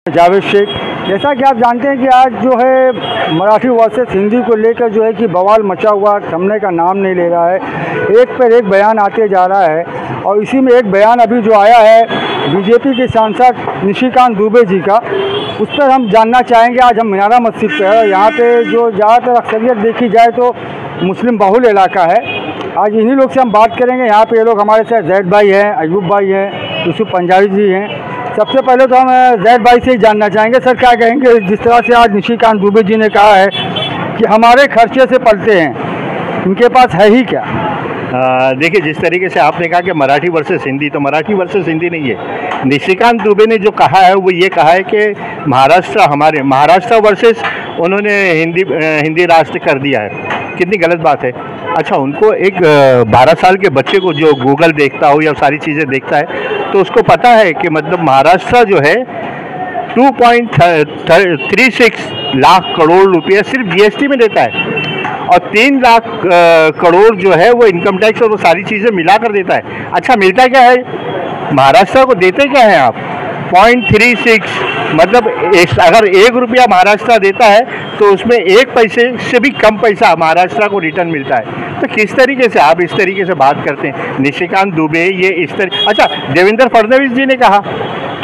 जावेद शेख। जैसा कि आप जानते हैं कि आज जो है मराठी वर्सेस हिंदी को लेकर जो है कि बवाल मचा हुआ, थमने का नाम नहीं ले रहा है। एक पर एक बयान आते जा रहा है और इसी में एक बयान अभी जो आया है बीजेपी के सांसद निशिकांत दुबे जी का, उस पर हम जानना चाहेंगे। आज हम मीनारा मस्जिद पे है, यहाँ पे जो ज़्यादातर अक्सरियत देखी जाए तो मुस्लिम बहुल इलाका है। आज इन्हीं लोग से हम बात करेंगे। यहाँ पे ये लोग हमारे साथ जैद भाई हैं, अयूब भाई हैं, यूसुफ पंजाबी जी हैं। सबसे पहले तो हम जैद भाई से ही जानना चाहेंगे, सर क्या कहेंगे जिस तरह से आज निशिकांत दुबे जी ने कहा है कि हमारे खर्चे से पलते हैं, इनके पास है ही क्या? देखिए, जिस तरीके से आपने कहा कि मराठी वर्सेस हिंदी, तो मराठी वर्सेस हिंदी नहीं है। निशिकांत दुबे ने जो कहा है वो ये कहा है कि महाराष्ट्र वर्सेस उन्होंने हिंदी राष्ट्र कर दिया है। कितनी गलत बात है। अच्छा, उनको एक 12 साल के बच्चे को जो गूगल देखता हो या सारी चीज़ें देखता है तो उसको पता है कि मतलब महाराष्ट्र जो है 2.36 लाख करोड़ रुपये सिर्फ जीएसटी में देता है और 3 लाख करोड़ जो है वो इनकम टैक्स और वो सारी चीज़ें मिला कर देता है। अच्छा, मिलता क्या है? महाराष्ट्र को देते क्या है आप? 0.36, मतलब अगर 1 रुपया महाराष्ट्र देता है तो उसमें 1 पैसे से भी कम पैसा महाराष्ट्र को रिटर्न मिलता है। तो किस तरीके से आप इस तरीके से बात करते हैं? निशिकांत दुबे ये इस तरह। अच्छा, देवेंद्र फडणवीस जी ने कहा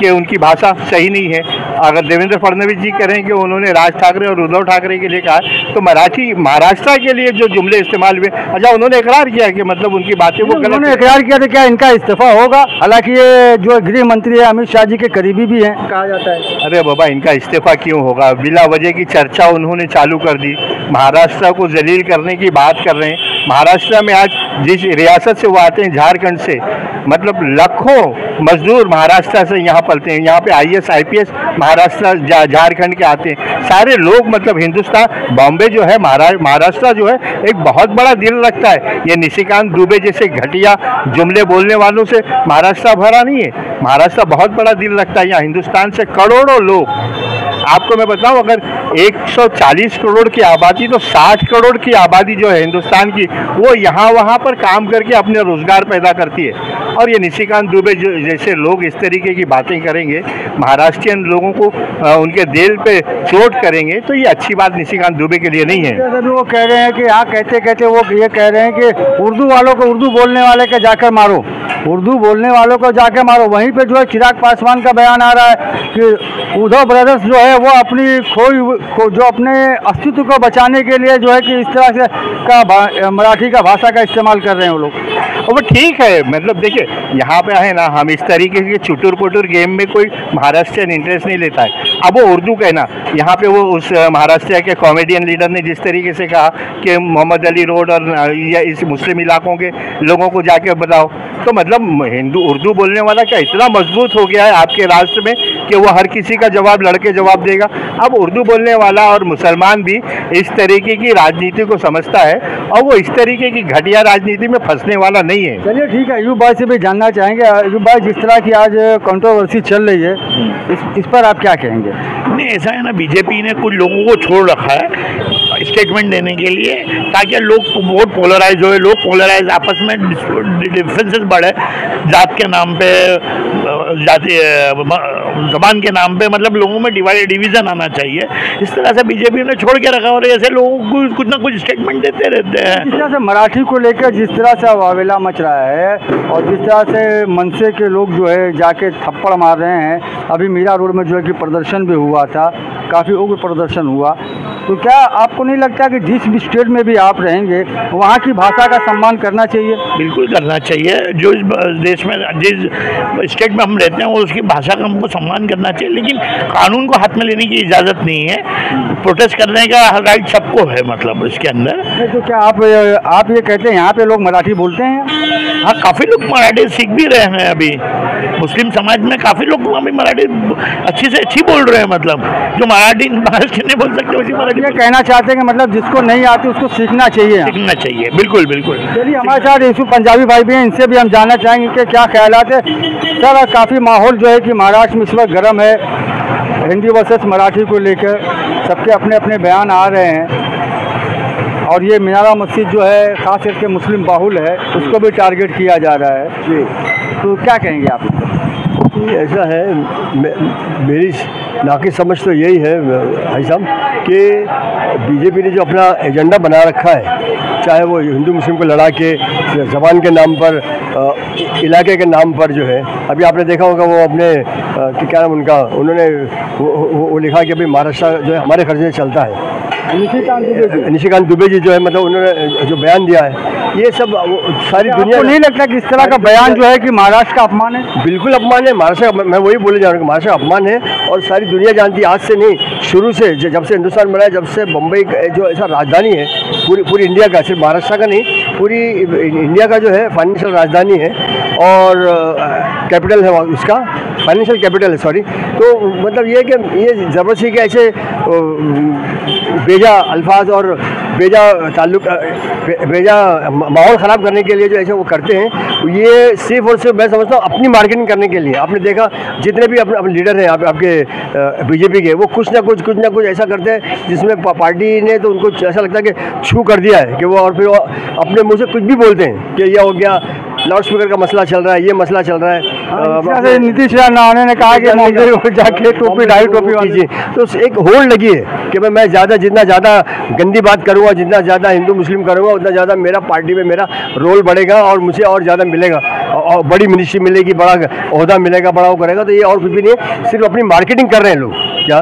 कि उनकी भाषा सही नहीं है। अगर देवेंद्र फडणवीस जी करें कि उन्होंने राज ठाकरे और उद्धव ठाकरे के लिए कहा, तो मराठी महाराष्ट्र के लिए जो जुमले इस्तेमाल हुए, अच्छा उन्होंने इकरार किया कि मतलब उनकी बातें वो गलत। उन्होंने इकरार किया तो क्या इनका इस्तीफा होगा? हालांकि ये जो गृह मंत्री है अमित शाह जी के करीबी भी हैं कहा जाता है। अरे बाबा, इनका इस्तीफा क्यों होगा? बिला वजह की चर्चा उन्होंने चालू कर दी, महाराष्ट्र को जलील करने की बात कर रहे हैं। महाराष्ट्र में आज जिस रियासत से वो आते हैं, झारखंड से, मतलब लाखों मजदूर महाराष्ट्र से यहाँ पलते हैं। यहाँ पे IAS IPS महाराष्ट्र झारखंड के आते हैं। सारे लोग मतलब हिंदुस्तान, बॉम्बे जो है, महाराष्ट्र जो है एक बहुत बड़ा दिल रखता है। ये निशिकांत दुबे जैसे घटिया जुमले बोलने वालों से महाराष्ट्र भरा नहीं है। महाराष्ट्र बहुत बड़ा दिल रखता है। यहाँ हिंदुस्तान से करोड़ों लोग, आपको मैं बताऊं, अगर 140 करोड़ की आबादी, तो 60 करोड़ की आबादी जो है हिंदुस्तान की, वो यहाँ वहाँ पर काम करके अपने रोजगार पैदा करती है। और ये निशिकांत दुबे जैसे लोग इस तरीके की बातें करेंगे, महाराष्ट्रियन लोगों को उनके दिल पे चोट करेंगे, तो ये अच्छी बात निशिकांत दुबे के लिए नहीं है। जैसे वो कह रहे हैं कि यहाँ कहते वो ये कह रहे हैं कि उर्दू वालों को, उर्दू बोलने वाले के जाकर मारो, उर्दू बोलने वालों को जाके मारो। वहीं पे जो है चिराग पासवान का बयान आ रहा है कि उद्धव ब्रदर्स जो है वो अपनी जो अपने अस्तित्व को बचाने के लिए जो है कि इस तरह से का मराठी का भाषा का इस्तेमाल कर रहे हैं वो लोग। और वो ठीक है, मतलब देखिए यहाँ पे है ना, हम इस तरीके के चुटुर पुटुर गेम में कोई महाराष्ट्रियन इंटरेस्ट नहीं लेता है। अब वो उर्दू कहना, यहाँ पे वो उस महाराष्ट्र के कॉमेडियन लीडर ने जिस तरीके से कहा कि मोहम्मद अली रोड और या इस मुस्लिम इलाकों के लोगों को जाके बताओ, तो मतलब उर्दू बोलने वाला क्या इतना मजबूत हो गया है आपके राष्ट्र में कि वो हर किसी का जवाब लड़के जवाब देगा? अब उर्दू बोलने वाला और मुसलमान भी इस तरीके की राजनीति को समझता है और वो इस तरीके की घटिया राजनीति में फंसने वाला नहीं है। चलिए ठीक है, अयूब भाई से भी जानना चाहेंगे। अयूब भाई, जिस तरह की आज कंट्रोवर्सी चल रही है, इस पर आप क्या कहेंगे? नहीं, ऐसा है ना, बीजेपी ने कुछ लोगों को छोड़ रखा है स्टेटमेंट देने के लिए, ताकि लोग वोट पोलराइज हो, लोग पोलराइज आपस में डिफरेंसेस बढ़े, जात के नाम पे, जाति जबान के नाम पे, मतलब लोगों में डिवीज़न आना चाहिए। इस तरह से बीजेपी ने छोड़ के रखा और ऐसे लोगों को कुछ ना कुछ स्टेटमेंट देते रहते हैं। जिस तरह से मराठी को लेकर जिस तरह से वावेला मच रहा है और जिस तरह से मनसे के लोग जो है जाके थप्पड़ मार रहे हैं, अभी मीरा रोड में जो है कि प्रदर्शन भी हुआ था, काफ़ी उग्र प्रदर्शन हुआ, तो क्या आपको नहीं लगता कि जिस भी स्टेट में भी आप रहेंगे वहाँ की भाषा का सम्मान करना चाहिए? बिल्कुल करना चाहिए। जो इस देश में, जिस स्टेट में हम रहते हैं, उसकी भाषा का हमको सम्मान करना चाहिए, लेकिन कानून को हाथ में लेने की इजाज़त नहीं है। प्रोटेस्ट करने का राइट सबको है, मतलब इसके अंदर। तो क्या आप ये कहते हैं यहाँ पे लोग मराठी बोलते हैं? हाँ, काफ़ी लोग मराठी सीख भी रहे हैं। अभी मुस्लिम समाज में काफ़ी लोग अभी मराठी अच्छी से अच्छी बोल रहे हैं, मतलब जो मराठी महाराष्ट्र नहीं बोल सकते वैसी मराठी। ये कहना चाहते हैं कि मतलब जिसको नहीं आती उसको सीखना चाहिए। सीखना चाहिए, बिल्कुल बिल्कुल। चलिए, हमारे साथ यूसुफ पंजाबी भाई भी हैं, इनसे भी हम जानना चाहेंगे कि क्या ख्यालात है। सर, काफ़ी माहौल जो है कि महाराष्ट्र में इस वक्त गर्म है, हिंदी वर्सेस मराठी को लेकर सबके अपने अपने बयान आ रहे हैं और ये मीनारा मस्जिद जो है ख़ास करके मुस्लिम बाहुल है, उसको भी टारगेट किया जा रहा है जी। तो क्या कहेंगे आप? ऐसा है, मेरी नाकी समझ तो यही है भाई साहब कि बीजेपी ने जो अपना एजेंडा बना रखा है, चाहे वो हिंदू मुस्लिम को लड़ा के ज़बान के नाम पर, इलाके के नाम पर जो है, अभी आपने देखा होगा वो अपने क्या नाम उनका, उन्होंने वो लिखा कि भाई महाराष्ट्र जो है हमारे खर्चे से चलता है। निशिकांत दुबे जी जो है, मतलब उन्होंने जो बयान दिया है, ये सब सारी दुनिया को नहीं लगता कि इस तरह का बयान जो है कि महाराष्ट्र का अपमान है? बिल्कुल अपमान है महाराष्ट्र का, मैं वही बोले जा रहा हूँ कि महाराष्ट्र का अपमान है। और सारी दुनिया जानती है, आज से नहीं, शुरू से, जब से हिंदुस्तान बना है, जब से बम्बई जो ऐसा राजधानी है पूरी इंडिया का, सिर्फ महाराष्ट्र का नहीं, पूरी इंडिया का जो है फाइनेंशियल राजधानी है और कैपिटल है उसका, फाइनेंशियल कैपिटल है, सॉरी। तो मतलब ये कि ये ज़बरदस्ती के ऐसे बेजा अल्फाज और बेजा ताल्लुक, बेजा माहौल ख़राब करने के लिए जो ऐसे वो करते हैं, ये सिर्फ और सिर्फ मैं समझता हूँ अपनी मार्केटिंग करने के लिए। आपने देखा जितने भी अपने लीडर हैं आपके बीजेपी के, वो कुछ ना कुछ ऐसा करते हैं जिसमें पार्टी ने तो उनको ऐसा लगता है कि छू कर दिया है कि वो, और फिर वो अपने मुँह से कुछ भी बोलते हैं कि यह हो गया, लाउड स्पीकर का मसला चल रहा है, ये मसला चल रहा है। नीतीश राणा ने कहा कि मंदिर को जाके टोपी ढाई टोपी वाली, तो एक होड़ लगी है कि मैं जितना ज़्यादा गंदी बात करूँगा, जितना ज़्यादा हिंदू मुस्लिम करूँगा, उतना ज़्यादा मेरा पार्टी में मेरा रोल बढ़ेगा और मुझे और ज़्यादा मिलेगा, और बड़ी मिनिस्ट्री मिलेगी, बड़ा ओहदा मिलेगा, बड़ा वो करेगा। तो ये और कुछ भी नहीं है, सिर्फ अपनी मार्केटिंग कर रहे हैं लोग। क्या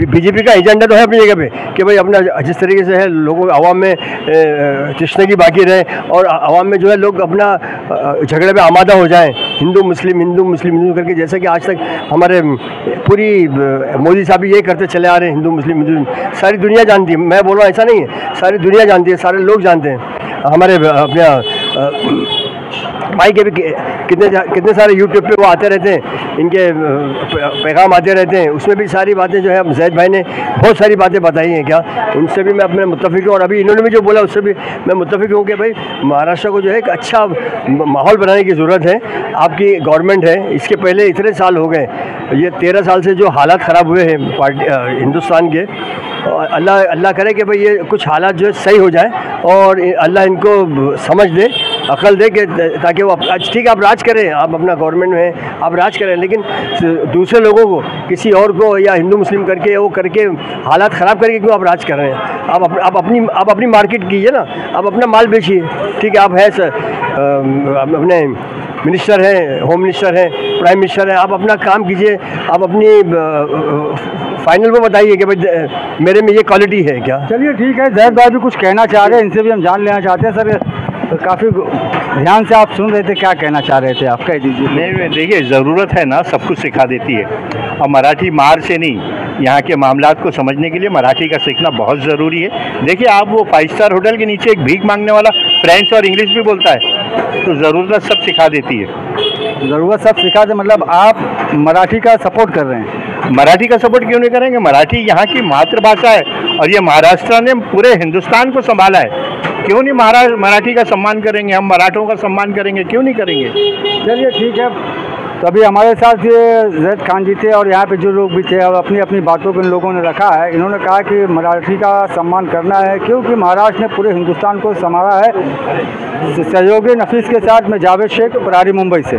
बीजेपी का एजेंडा तो है अपनी जगह पे कि भाई अपना जिस तरीके से है लोगों आवाम में तश्ने की बाकी रहे और आवाम में जो है लोग अपना झगड़े पे आमादा हो जाएं, हिंदू मुस्लिम करके, जैसा कि आज तक हमारे पूरी मोदी साहब ये करते चले आ रहे हैं, हिंदू मुस्लिम। सारी दुनिया जानती है, मैं बोल रहा हूँ ऐसा नहीं है, सारी दुनिया जानती है, सारे लोग जानते हैं। हमारे अपने भाई के भी कितने सारे यूट्यूब पे वो आते रहते हैं, इनके पैगाम आते रहते हैं, उसमें भी सारी बातें जो है जैद भाई ने बहुत सारी बातें बताई हैं। क्या उनसे भी मैं अपने मुत्तफिक हूँ, और अभी इन्होंने भी जो बोला उससे भी मैं मुत्तफिक हूँ कि भाई महाराष्ट्र को जो है एक अच्छा माहौल बनाने की ज़रूरत है। आपकी गवर्नमेंट है, इसके पहले इतने साल हो गए, ये 13 साल से जो हालात ख़राब हुए हैं हिंदुस्तान के, अल्लाह करे कि भाई ये कुछ हालात जो है सही हो जाए और अल्लाह इनको समझ दे, अकल दे कि ताकि वो ठीक है आप राज करें, आप अपना गवर्नमेंट में आप राज करें, लेकिन दूसरे लोगों को, किसी और को या हिंदू मुस्लिम करके वो करके हालात ख़राब करके क्यों आप राज कर रहे हैं? आप अपनी मार्केट कीजिए ना, आप अपना माल बेचिए। ठीक है, आप है सर अपने मिनिस्टर हैं, होम मिनिस्टर हैं, प्राइम मिनिस्टर हैं, आप अपना काम कीजिए, आप अपनी फाइनल वो बताइए कि भाई मेरे में ये क्वालिटी है क्या। चलिए ठीक है, जैद भाई भी कुछ कहना चाह रहे हैं, इनसे भी हम जान लेना चाहते हैं। सर काफ़ी ध्यान से आप सुन रहे थे, क्या कहना चाह रहे थे, आप कह दीजिए। नहीं, देखिए ज़रूरत है ना, सब कुछ सिखा देती है, और मराठी मार से नहीं, यहाँ के मामलात को समझने के लिए मराठी का सीखना बहुत ज़रूरी है। देखिए आप वो 5 स्टार होटल के नीचे एक भीख मांगने वाला फ्रेंच और इंग्लिश भी बोलता है, तो ज़रूरत सब सिखा देती है। ज़रूरत सब सिखा दे, मतलब आप मराठी का सपोर्ट कर रहे हैं? मराठी का सपोर्ट क्यों नहीं करेंगे? मराठी यहाँ की मातृभाषा है और ये महाराष्ट्र ने पूरे हिंदुस्तान को संभाला है, क्यों नहीं मराठी का सम्मान करेंगे? हम मराठों का सम्मान करेंगे, क्यों नहीं करेंगे? चलिए ठीक है, तो अभी हमारे साथ ये जैद खान जी थे और यहाँ पे जो लोग भी थे, और अपनी अपनी बातों को इन लोगों ने रखा है। इन्होंने कहा कि मराठी का सम्मान करना है क्योंकि महाराष्ट्र ने पूरे हिंदुस्तान को संभाला है। सहयोगी नफीस के साथ मैं जावेद शेख, बरारी, मुंबई से।